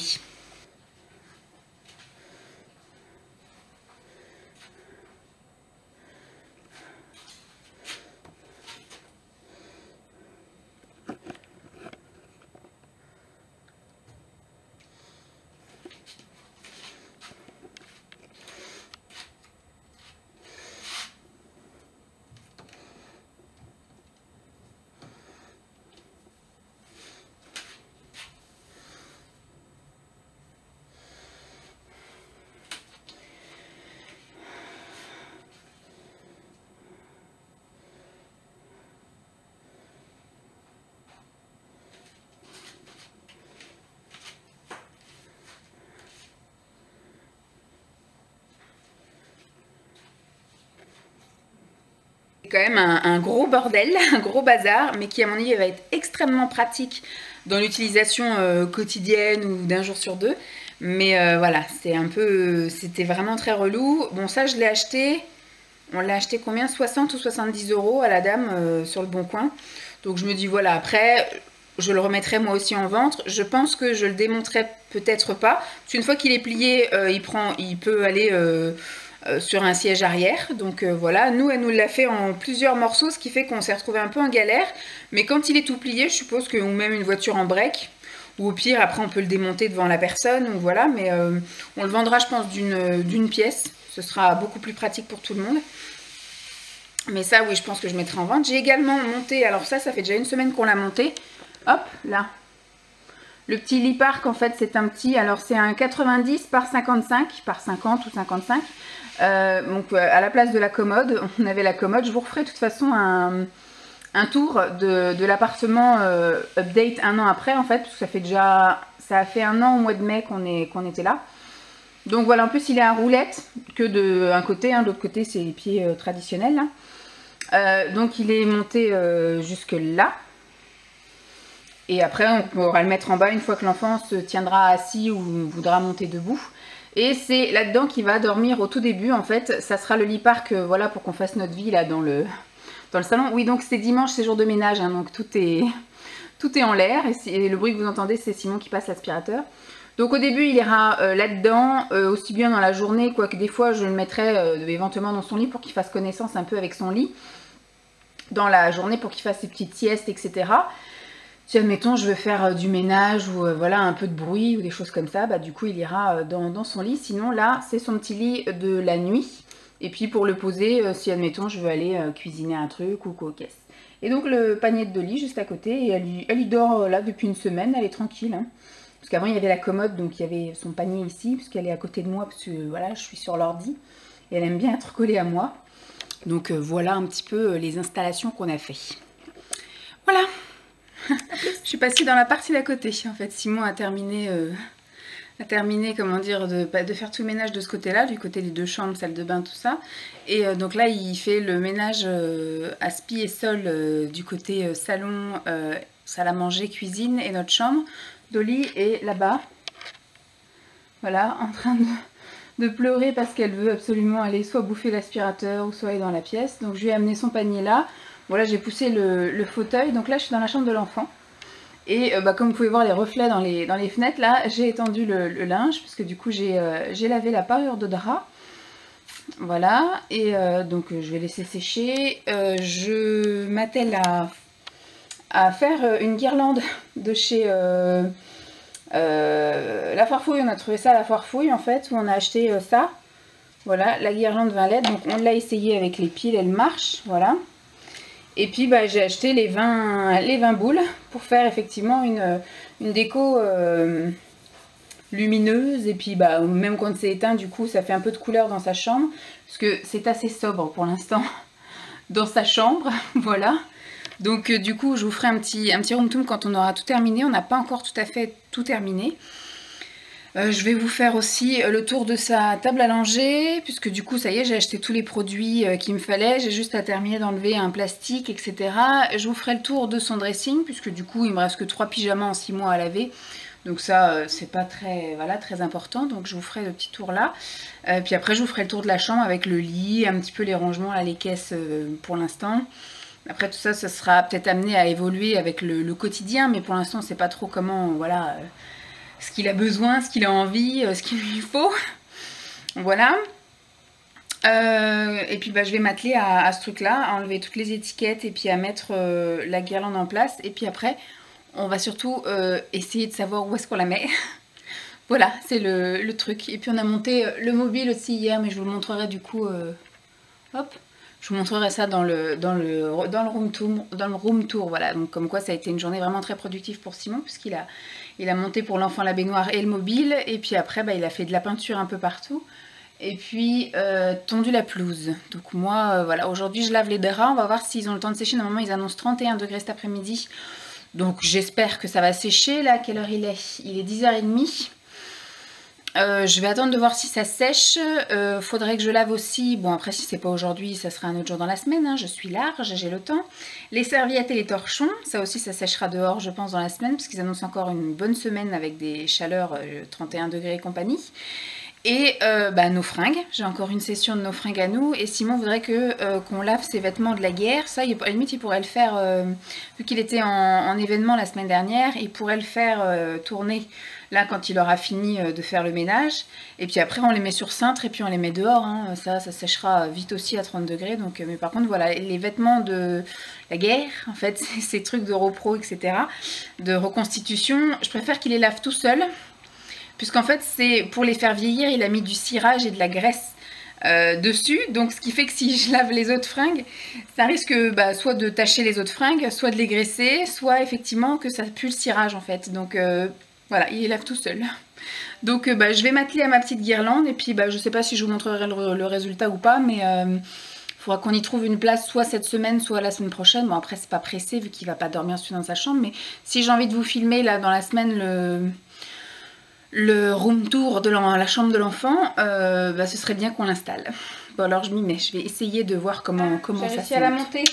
quand même un gros bordel, un gros bazar, mais qui à mon avis va être extrêmement pratique dans l'utilisation quotidienne ou d'un jour sur deux. Mais voilà, c'était vraiment très relou. Bon, ça je l'ai acheté, on l'a acheté combien? 60 ou 70 euros à la dame sur le Bon Coin. Donc je me dis voilà, après je le remettrai moi aussi en vente. Je pense que je le démonterai peut-être pas. Parce qu'une fois qu'il est plié, il peut aller sur un siège arrière. Donc voilà, nous elle nous l'a fait en plusieurs morceaux, ce qui fait qu'on s'est retrouvé un peu en galère. Mais quand il est tout plié, je suppose que, ou même une voiture en break, ou au pire après on peut le démonter devant la personne, ou voilà, mais on le vendra je pense d'une pièce. Ce sera beaucoup plus pratique pour tout le monde. Mais ça oui, je pense que je mettrai en vente. J'ai également monté, alors ça fait déjà une semaine qu'on l'a monté. Hop, là. Le petit lit park, en fait, c'est un petit... Alors, c'est un 90 par 55, par 50 ou 55. Donc, à la place de la commode, on avait la commode. Je vous referai de toute façon un tour de l'appartement update un an après, en fait. Parce que ça fait déjà... Ça a fait un an au mois de mai qu'on était là. Donc, voilà. En plus, il est à roulette que d'un côté. De l'autre côté, c'est les pieds traditionnels, là. Donc, il est monté jusque là. Et après, on pourra le mettre en bas une fois que l'enfant se tiendra assis ou voudra monter debout. Et c'est là-dedans qu'il va dormir au tout début. En fait, ça sera le lit park, voilà, pour qu'on fasse notre vie là dans le salon. Oui, donc c'est dimanche, c'est jour de ménage, hein, donc tout est en l'air. Et le bruit que vous entendez, c'est Simon qui passe l'aspirateur. Donc au début, il ira là-dedans, aussi bien dans la journée, quoique des fois, je le mettrai éventuellement dans son lit pour qu'il fasse connaissance un peu avec son lit. Dans la journée, pour qu'il fasse ses petites siestes, etc. Si admettons je veux faire du ménage ou voilà un peu de bruit ou des choses comme ça, bah du coup il ira dans son lit. Sinon là c'est son petit lit de la nuit. Et puis pour le poser, si admettons je veux aller cuisiner un truc ou quoi caisse. Et donc le panier de lit juste à côté, et elle y dort là depuis une semaine, elle est tranquille. Hein. Parce qu'avant il y avait la commode, donc il y avait son panier ici, puisqu'elle est à côté de moi, parce que voilà je suis sur l'ordi. Et elle aime bien être collée à moi. Donc voilà un petit peu les installations qu'on a fait. Voilà. Je suis passée dans la partie d'à côté. En fait, Simon a terminé, comment dire, de faire tout le ménage de ce côté-là, du côté des deux chambres, salle de bain, tout ça. Et donc là, il fait le ménage aspi et sol du côté salon, salle à manger, cuisine et notre chambre. Dolly est là-bas, voilà, en train de pleurer parce qu'elle veut absolument aller soit bouffer l'aspirateur ou soit aller dans la pièce. Donc je lui ai amené son panier là. Voilà, j'ai poussé le fauteuil. Donc là, je suis dans la chambre de l'enfant. Et comme vous pouvez voir les reflets dans les fenêtres, là, j'ai étendu le linge. Parce que du coup, j'ai lavé la parure de drap. Voilà. Et donc, je vais laisser sécher. Je m'attelle à faire une guirlande de chez La Foire Fouille. On a trouvé ça à La Foire Fouille, en fait, où on a acheté ça. Voilà, la guirlande 20 LED. Donc, on l'a essayé avec les piles, elle marche. Voilà. Et puis j'ai acheté les 20 boules pour faire effectivement une déco lumineuse. Et puis même quand c'est éteint, du coup ça fait un peu de couleur dans sa chambre. Parce que c'est assez sobre pour l'instant dans sa chambre. Voilà. Donc du coup je vous ferai un petit room tour quand on aura tout terminé. On n'a pas encore tout à fait tout terminé. Je vais vous faire aussi le tour de sa table à langer, puisque du coup ça y est, j'ai acheté tous les produits qu'il me fallait, j'ai juste à terminer d'enlever un plastique, etc. Je vous ferai le tour de son dressing, puisque du coup il me reste que 3 pyjamas en 6 mois à laver, donc ça c'est pas très, voilà, très important, donc je vous ferai le petit tour là. Puis après je vous ferai le tour de la chambre avec le lit, un petit peu les rangements, là, les caisses pour l'instant. Après tout ça, ça sera peut-être amené à évoluer avec le quotidien, mais pour l'instant on sait pas trop comment, voilà... ce qu'il a besoin, ce qu'il a envie, ce qu'il lui faut. Voilà. Et puis je vais m'atteler à ce truc-là, à enlever toutes les étiquettes et puis à mettre la guirlande en place. Et puis après, on va surtout essayer de savoir où est-ce qu'on la met. Voilà, c'est le truc. Et puis on a monté le mobile aussi hier, mais je vous le montrerai du coup... hop, je vous montrerai ça dans le room tour, voilà. Donc comme quoi ça a été une journée vraiment très productive pour Simon, puisqu'il a monté pour l'enfant la baignoire et le mobile, et puis après il a fait de la peinture un peu partout, et puis tondu la pelouse. Donc moi voilà, aujourd'hui je lave les draps, on va voir s'ils ont le temps de sécher. Normalement ils annoncent 31 degrés cet après-midi, donc j'espère que ça va sécher. Là, quelle heure il est 10h30. Je vais attendre de voir si ça sèche. Faudrait que je lave aussi. Bon, après, si c'est pas aujourd'hui, ça sera un autre jour dans la semaine. Hein. Je suis large, j'ai le temps. Les serviettes et les torchons, ça aussi, ça séchera dehors, je pense, dans la semaine, parce qu'ils annoncent encore une bonne semaine avec des chaleurs 31 degrés et compagnie. Et nos fringues, j'ai encore une session de nos fringues à nous, et Simon voudrait qu'on lave ses vêtements de la guerre. Ça, à la limite, il pourrait le faire, vu qu'il était en événement la semaine dernière, il pourrait le faire tourner là quand il aura fini de faire le ménage. Et puis après, on les met sur cintre et puis on les met dehors. Hein. Ça séchera vite aussi à 30 degrés. Donc, mais par contre, voilà, les vêtements de la guerre, en fait, ces trucs de repro, etc., de reconstitution, je préfère qu'il les lave tout seul. Puisqu'en fait, c'est pour les faire vieillir, il a mis du cirage et de la graisse dessus. Donc, ce qui fait que si je lave les autres fringues, ça risque soit de tacher les autres fringues, soit de les graisser, soit effectivement que ça pue le cirage en fait. Donc, voilà, il les lave tout seul. Donc, je vais m'atteler à ma petite guirlande. Et puis, je sais pas si je vous montrerai le résultat ou pas, mais il faudra qu'on y trouve une place soit cette semaine, soit la semaine prochaine. Bon, après, c'est pas pressé vu qu'il va pas dormir dans sa chambre. Mais si j'ai envie de vous filmer là dans la semaine le room tour de la chambre de l'enfant, ce serait bien qu'on l'installe. Bon, alors je m'y mets, je vais essayer de voir comment ça se monte. J'ai réussi à la monter.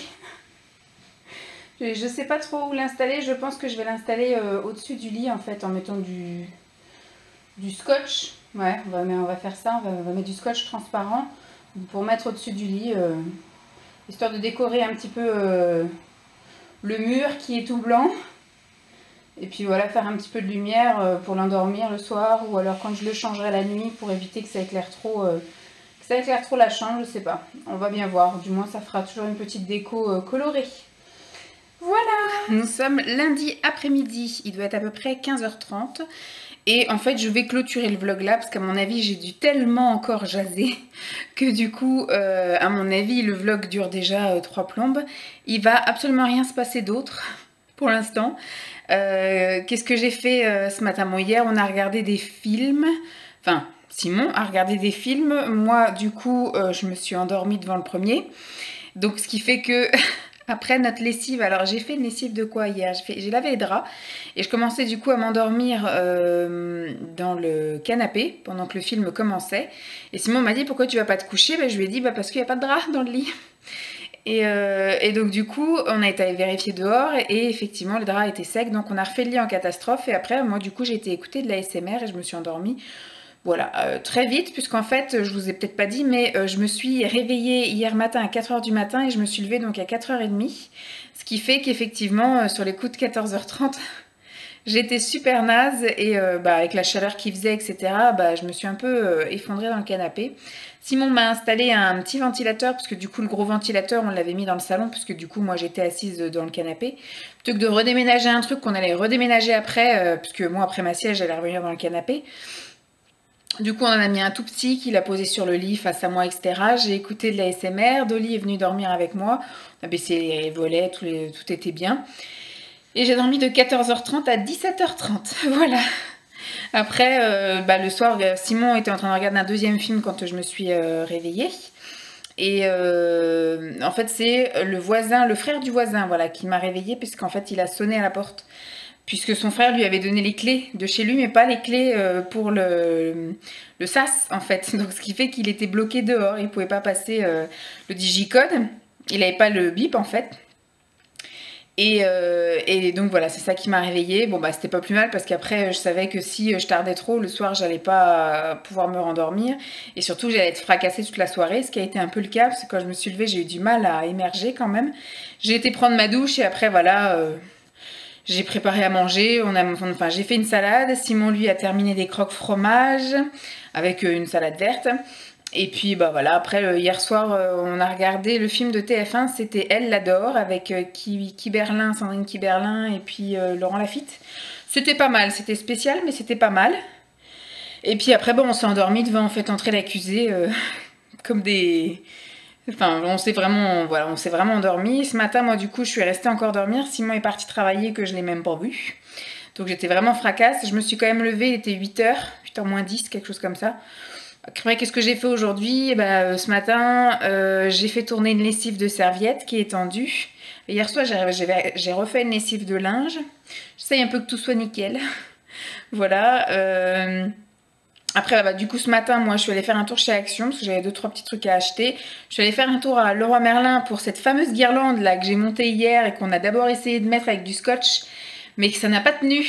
Je sais pas trop où l'installer, je pense que je vais l'installer au-dessus du lit en fait, en mettant du scotch. Ouais, on va faire ça, on va mettre du scotch transparent pour mettre au-dessus du lit, histoire de décorer un petit peu le mur qui est tout blanc. Et puis voilà, faire un petit peu de lumière pour l'endormir le soir, ou alors quand je le changerai la nuit pour éviter que ça éclaire trop, la chambre, je sais pas. On va bien voir, du moins ça fera toujours une petite déco colorée. Voilà. Nous sommes lundi après-midi, il doit être à peu près 15h30. Et en fait, je vais clôturer le vlog là, parce qu'à mon avis, j'ai dû tellement encore jaser que du coup, à mon avis, le vlog dure déjà 3 plombes. Il va absolument rien se passer d'autre pour l'instant. Qu'est-ce que j'ai fait ce matin? Bon, hier on a regardé des films, enfin Simon a regardé des films, moi du coup je me suis endormie devant le premier, donc ce qui fait que après notre lessive, alors j'ai fait une lessive de quoi hier? J'ai lavé les draps et je commençais du coup à m'endormir dans le canapé pendant que le film commençait, et Simon m'a dit pourquoi tu vas pas te coucher? Je lui ai dit parce qu'il n'y a pas de drap dans le lit. Et donc du coup, on a été vérifier dehors et effectivement, le drap était sec. Donc on a refait le lit en catastrophe. Et après, moi du coup, j'ai été écouter de la l'ASMR et je me suis endormie. Voilà, très vite, puisqu'en fait, je vous ai peut-être pas dit, mais je me suis réveillée hier matin à 4h du matin et je me suis levée donc à 4h30. Ce qui fait qu'effectivement, sur les coups de 14h30, j'étais super naze et avec la chaleur qu'il faisait, etc., je me suis un peu effondrée dans le canapé. Simon m'a installé un petit ventilateur, parce que du coup le gros ventilateur on l'avait mis dans le salon, parce que du coup moi j'étais assise dans le canapé. Plutôt que de redéménager un truc qu'on allait redéménager après, puisque moi après ma siège j'allais revenir dans le canapé. Du coup on en a mis un tout petit qu'il a posé sur le lit face à moi, etc. J'ai écouté de la l'ASMR, Dolly est venue dormir avec moi, on a baissé les volets, tout était bien. Et j'ai dormi de 14h30 à 17h30, voilà. Après, le soir, Simon était en train de regarder un deuxième film quand je me suis réveillée. Et en fait, c'est le frère du voisin, voilà, qui m'a réveillée, puisqu'en fait, il a sonné à la porte. Puisque son frère lui avait donné les clés de chez lui, mais pas les clés pour le sas, en fait. Donc, ce qui fait qu'il était bloqué dehors. Il ne pouvait pas passer le digicode. Il n'avait pas le bip, en fait. Et donc voilà, c'est ça qui m'a réveillée. Bon c'était pas plus mal parce qu'après je savais que si je tardais trop le soir, j'allais pas pouvoir me rendormir et surtout j'allais être fracassée toute la soirée, ce qui a été un peu le cas parce que quand je me suis levée, j'ai eu du mal à émerger quand même. J'ai été prendre ma douche et après voilà, j'ai préparé à manger, j'ai fait une salade, Simon lui a terminé des croques fromage avec une salade verte. Et puis voilà, après hier soir on a regardé le film de TF1, c'était Elle l'adore avec Sandrine Kiberlin et puis Laurent Lafitte. C'était pas mal, c'était spécial mais c'était pas mal. Et puis après on s'est endormi devant en fait entrer l'accusé comme des... Enfin on s'est vraiment endormi. Ce matin moi du coup je suis restée encore dormir, Simon est parti travailler que je l'ai même pas vu. Donc j'étais vraiment fracasse, je me suis quand même levée, il était 8h, 8h moins 10, quelque chose comme ça. Après, qu'est-ce que j'ai fait aujourd'hui? Ce matin, j'ai fait tourner une lessive de serviettes qui est tendue. Et hier soir, j'ai refait une lessive de linge. J'essaye un peu que tout soit nickel. Voilà. Après, bah, du coup, ce matin, moi, je suis allée faire un tour chez Action parce que j'avais 2-3 petits trucs à acheter. Je suis allée faire un tour à Leroy Merlin pour cette fameuse guirlande là que j'ai montée hier et qu'on a d'abord essayé de mettre avec du scotch, mais que ça n'a pas tenu.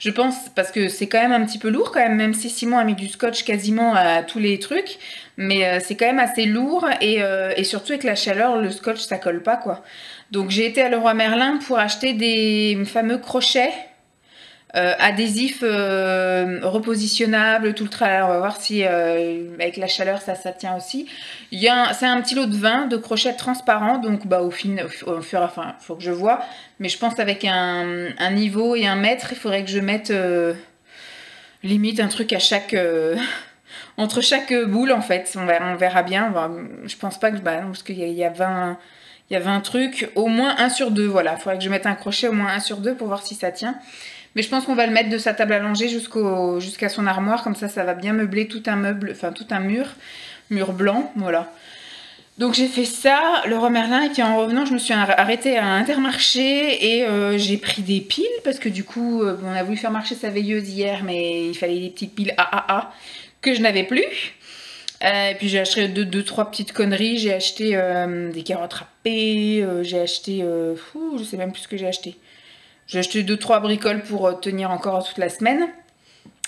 Je pense parce que c'est quand même un petit peu lourd quand même si Simon a mis du scotch quasiment à tous les trucs. Mais c'est quand même assez lourd et surtout avec la chaleur, le scotch ça colle pas quoi. Donc j'ai été à Leroy Merlin pour acheter des fameux crochets. Adhésif repositionnable, tout le tralala. On va voir si avec la chaleur ça tient aussi. C'est un petit lot de 20 de crochets transparents, donc bah, au fur enfin, il faut que je vois. Mais je pense avec un niveau et un mètre, il faudrait que je mette limite un truc à chaque... entre chaque boule en fait. On verra bien. Je pense pas que... Bah, non, parce qu'il y a 20... Il y a 20 trucs, au moins 1 sur 2, voilà. Il faudrait que je mette un crochet au moins 1 sur 2 pour voir si ça tient. Mais je pense qu'on va le mettre de sa table à langer jusqu'à son armoire, comme ça va bien meubler tout un meuble, enfin tout un mur blanc, voilà. Donc j'ai fait ça, Leroy Merlin, et puis en revenant, je me suis arrêtée à Intermarché et j'ai pris des piles, parce que du coup, on a voulu faire marcher sa veilleuse hier, mais il fallait des petites piles AAA que je n'avais plus. Et puis j'ai acheté 2-3 petites conneries, j'ai acheté des carottes râpées, j'ai acheté, je sais même plus ce que j'ai acheté. J'ai acheté 2-3 bricoles pour tenir encore toute la semaine.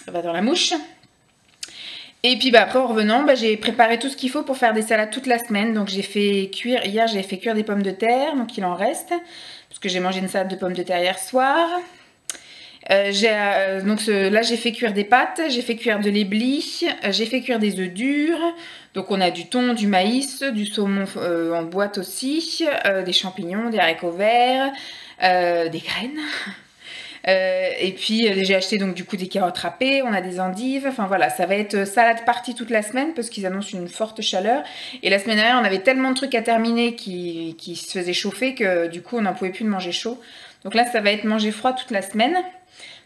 Ça va dans la mouche. Et puis bah, après en revenant, bah, j'ai préparé tout ce qu'il faut pour faire des salades toute la semaine. Donc j'ai fait cuire, hier j'ai fait cuire des pommes de terre, donc il en reste. Parce que j'ai mangé une salade de pommes de terre hier soir. Donc là j'ai fait cuire des pâtes, j'ai fait cuire de l'éblis, j'ai fait cuire des œufs durs. Donc on a du thon, du maïs, du saumon en boîte aussi, des champignons, des haricots verts, des graines. Et puis j'ai acheté donc du coup des carottes râpées, on a des endives, enfin voilà, ça va être salade partie toute la semaine parce qu'ils annoncent une forte chaleur. Et la semaine dernière on avait tellement de trucs à terminer qui se faisaient chauffer que du coup on n'en pouvait plus de manger chaud. Donc là ça va être manger froid toute la semaine.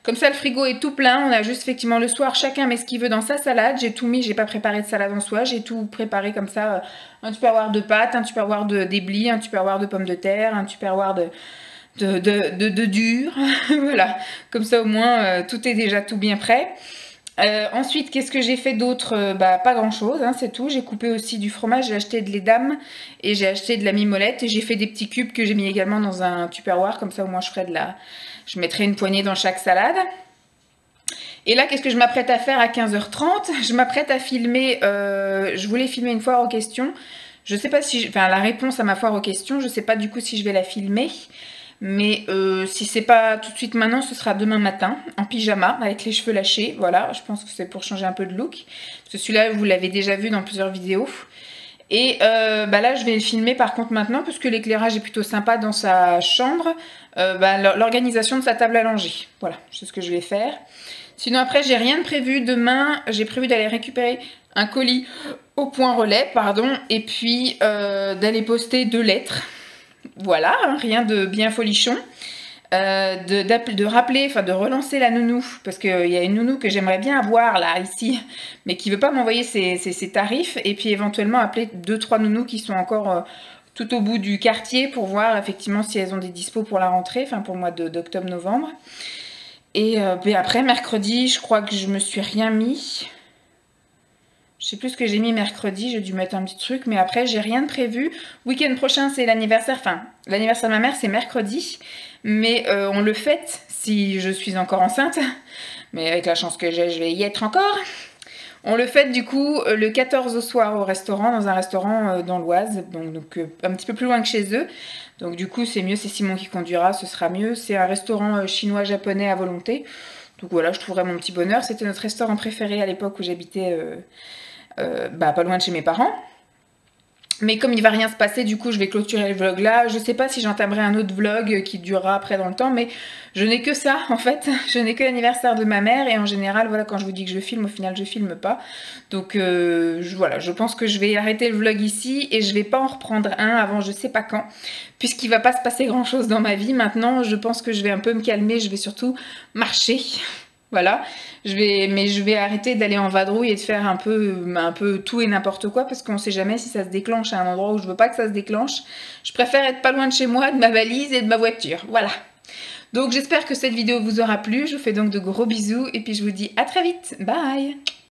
Comme ça le frigo est tout plein, on a juste effectivement le soir chacun met ce qu'il veut dans sa salade. J'ai tout mis, j'ai pas préparé de salade en soi, j'ai tout préparé comme ça. Un tupperware de pâtes, un tupperware d'éblis, un tupperware de pommes de terre, un tupperware de dur. Voilà, comme ça au moins tout est déjà tout bien prêt. Ensuite, qu'est-ce que j'ai fait d'autre? Bah pas grand chose, hein, c'est tout. J'ai coupé aussi du fromage, j'ai acheté de l'Edam et j'ai acheté de la mimolette et j'ai fait des petits cubes que j'ai mis également dans un tupperware, comme ça au moins je mettrai une poignée dans chaque salade. Et là, qu'est-ce que je m'apprête à faire à 15h30? Je m'apprête à filmer, je voulais filmer une foire aux questions. Je sais pas si, enfin la réponse à ma foire aux questions, je sais pas du coup si je vais la filmer. Mais si c'est pas tout de suite maintenant, ce sera demain matin, en pyjama, avec les cheveux lâchés. Voilà, je pense que c'est pour changer un peu de look. Parce que celui-là, vous l'avez déjà vu dans plusieurs vidéos. Et bah là, je vais le filmer par contre maintenant, parce que l'éclairage est plutôt sympa dans sa chambre. L'organisation de sa table à langer. Voilà, c'est ce que je vais faire. Sinon après, j'ai rien de prévu. Demain, j'ai prévu d'aller récupérer un colis au point relais, pardon. Et puis d'aller poster 2 lettres. Voilà, hein, rien de bien folichon. De rappeler, enfin de relancer la nounou, parce qu'il y a une nounou que j'aimerais bien avoir là, ici, mais qui veut pas m'envoyer ses tarifs, et puis éventuellement appeler 2-3 nounous qui sont encore tout au bout du quartier pour voir effectivement si elles ont des dispos pour la rentrée, enfin pour le mois d'octobre-novembre. Et après, mercredi, je crois que je me suis rien mis. Je sais plus ce que j'ai mis mercredi, j'ai dû mettre un petit truc, mais après j'ai rien de prévu. Week-end prochain c'est l'anniversaire, enfin l'anniversaire de ma mère c'est mercredi, mais on le fête si je suis encore enceinte, mais avec la chance que j'ai, je vais y être encore. On le fête du coup le 14 au soir au restaurant, dans un restaurant dans l'Oise, donc un petit peu plus loin que chez eux. Donc du coup c'est mieux, c'est Simon qui conduira, ce sera mieux. C'est un restaurant chinois-japonais à volonté. Donc voilà, je trouverai mon petit bonheur. C'était notre restaurant préféré à l'époque où j'habitais pas loin de chez mes parents. Mais comme il va rien se passer, du coup je vais clôturer le vlog là. Je sais pas si j'entamerai un autre vlog qui durera après dans le temps, mais je n'ai que ça en fait. Je n'ai que l'anniversaire de ma mère et en général, voilà, quand je vous dis que je filme, au final je filme pas. Donc voilà, je pense que je vais arrêter le vlog ici et je vais pas en reprendre un avant je sais pas quand. Puisqu'il va pas se passer grand chose dans ma vie maintenant, je pense que je vais un peu me calmer, je vais surtout marcher. Voilà, je vais arrêter d'aller en vadrouille et de faire un peu tout et n'importe quoi parce qu'on sait jamais si ça se déclenche à un endroit où je veux pas que ça se déclenche. Je préfère être pas loin de chez moi, de ma valise et de ma voiture. Voilà. Donc j'espère que cette vidéo vous aura plu. Je vous fais donc de gros bisous et puis je vous dis à très vite. Bye!